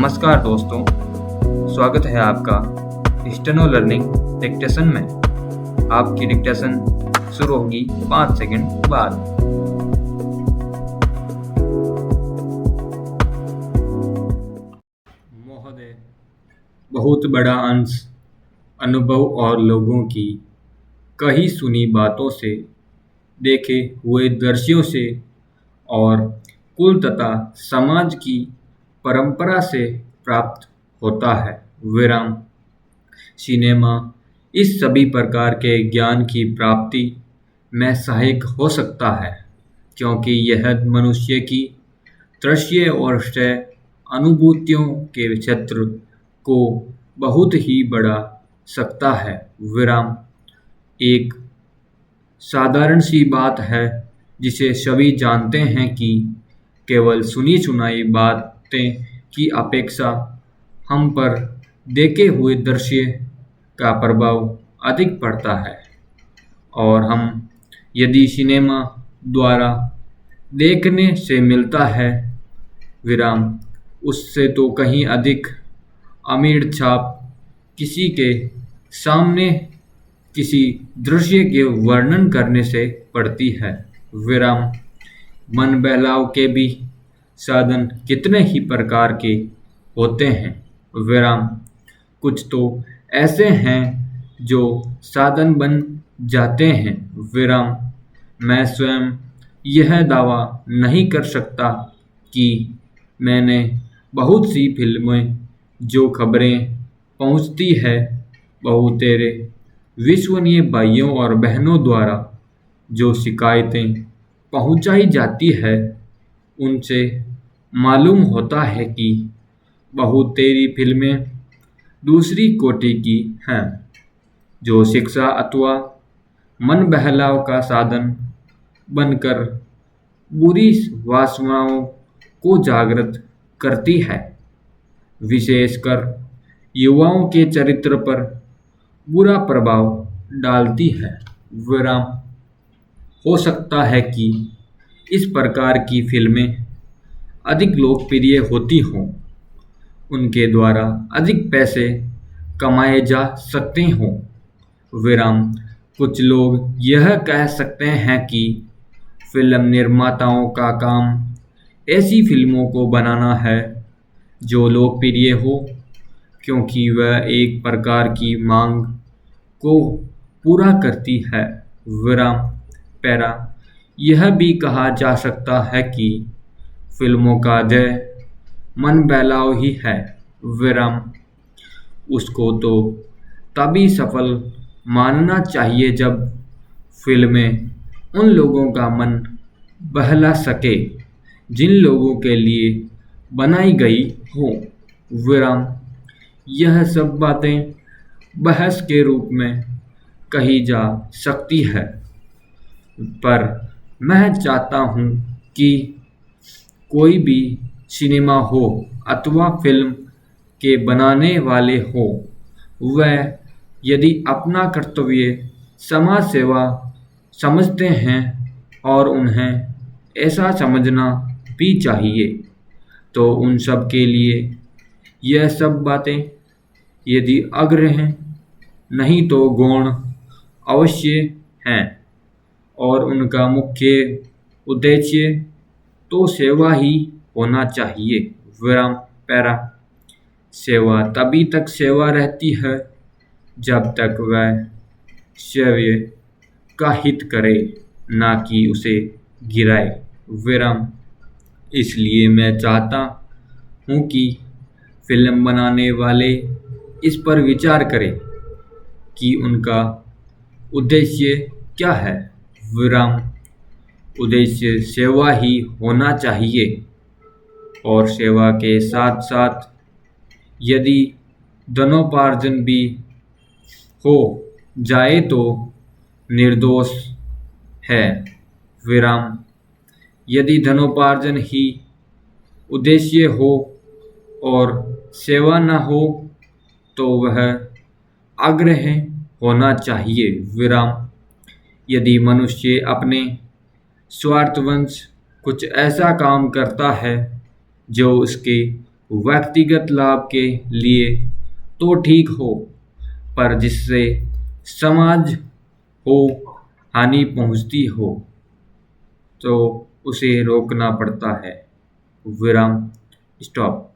नमस्कार दोस्तों, स्वागत है आपका स्टेनो लर्निंग डिक्टेशन में। आपकी डिक्टेशन शुरू होगी 5 सेकंड बाद। महोदय, बहुत बड़ा अंश अनुभव और लोगों की कही सुनी बातों से, देखे हुए दृश्यों से और कुल तथा समाज की परंपरा से प्राप्त होता है। विराम सिनेमा इस सभी प्रकार के ज्ञान की प्राप्ति में सहायक हो सकता है, क्योंकि यह मनुष्य की दृश्य और श्रय अनुभूतियों के क्षेत्र को बहुत ही बढ़ा सकता है। विराम एक साधारण सी बात है जिसे सभी जानते हैं कि केवल सुनी सुनाई बातें की अपेक्षा हम पर देखे हुए दृश्य का प्रभाव अधिक पड़ता है, और हम यदि सिनेमा द्वारा देखने से मिलता है विराम उससे तो कहीं अधिक अमीर छाप किसी के सामने किसी दृश्य के वर्णन करने से पड़ती है। विराम मन बहलाव के भी साधन कितने ही प्रकार के होते हैं। विराम कुछ तो ऐसे हैं जो साधन बन जाते हैं। विराम मैं स्वयं यह दावा नहीं कर सकता कि मैंने बहुत सी फिल्में जो खबरें पहुंचती है बहुत तेरे विश्वसनीय भाइयों और बहनों द्वारा जो शिकायतें पहुंचाई जाती है उनसे मालूम होता है कि बहुत तेरी फिल्में दूसरी कोटि की हैं, जो शिक्षा अथवा मन बहलाव का साधन बनकर बुरी वासनाओं को जागृत करती है, विशेषकर युवाओं के चरित्र पर बुरा प्रभाव डालती है। विराम हो सकता है कि इस प्रकार की फिल्में अधिक लोकप्रिय होती हों, उनके द्वारा अधिक पैसे कमाए जा सकते हों। विराम कुछ लोग यह कह सकते हैं कि फिल्म निर्माताओं का काम ऐसी फिल्मों को बनाना है जो लोकप्रिय हो, क्योंकि वह एक प्रकार की मांग को पूरा करती है। विराम पैरा यह भी कहा जा सकता है कि फिल्मों का ध्येय मन बहलाव ही है। विराम उसको तो तभी सफल मानना चाहिए जब फिल्में उन लोगों का मन बहला सके जिन लोगों के लिए बनाई गई हो। विराम यह सब बातें बहस के रूप में कही जा सकती है, पर मैं चाहता हूँ कि कोई भी सिनेमा हो अथवा फिल्म के बनाने वाले हो, वह यदि अपना कर्तव्य समाज सेवा समझते हैं और उन्हें ऐसा समझना भी चाहिए, तो उन सब के लिए यह सब बातें यदि अग्र हैं नहीं तो गौण अवश्य हैं, और उनका मुख्य उद्देश्य तो सेवा ही होना चाहिए। विराम पैरा सेवा तभी तक सेवा रहती है जब तक वह सेव्य का हित करे, ना कि उसे गिराए। विराम इसलिए मैं चाहता हूँ कि फिल्म बनाने वाले इस पर विचार करें कि उनका उद्देश्य क्या है। विराम उद्देश्य सेवा ही होना चाहिए, और सेवा के साथ साथ यदि धनोपार्जन भी हो जाए तो निर्दोष है। विराम यदि धनोपार्जन ही उद्देश्य हो और सेवा न हो तो वह आग्रह होना चाहिए। विराम यदि मनुष्य अपने स्वार्थवश कुछ ऐसा काम करता है जो उसके व्यक्तिगत लाभ के लिए तो ठीक हो, पर जिससे समाज को हानि पहुंचती हो तो उसे रोकना पड़ता है। विराम। स्टॉप।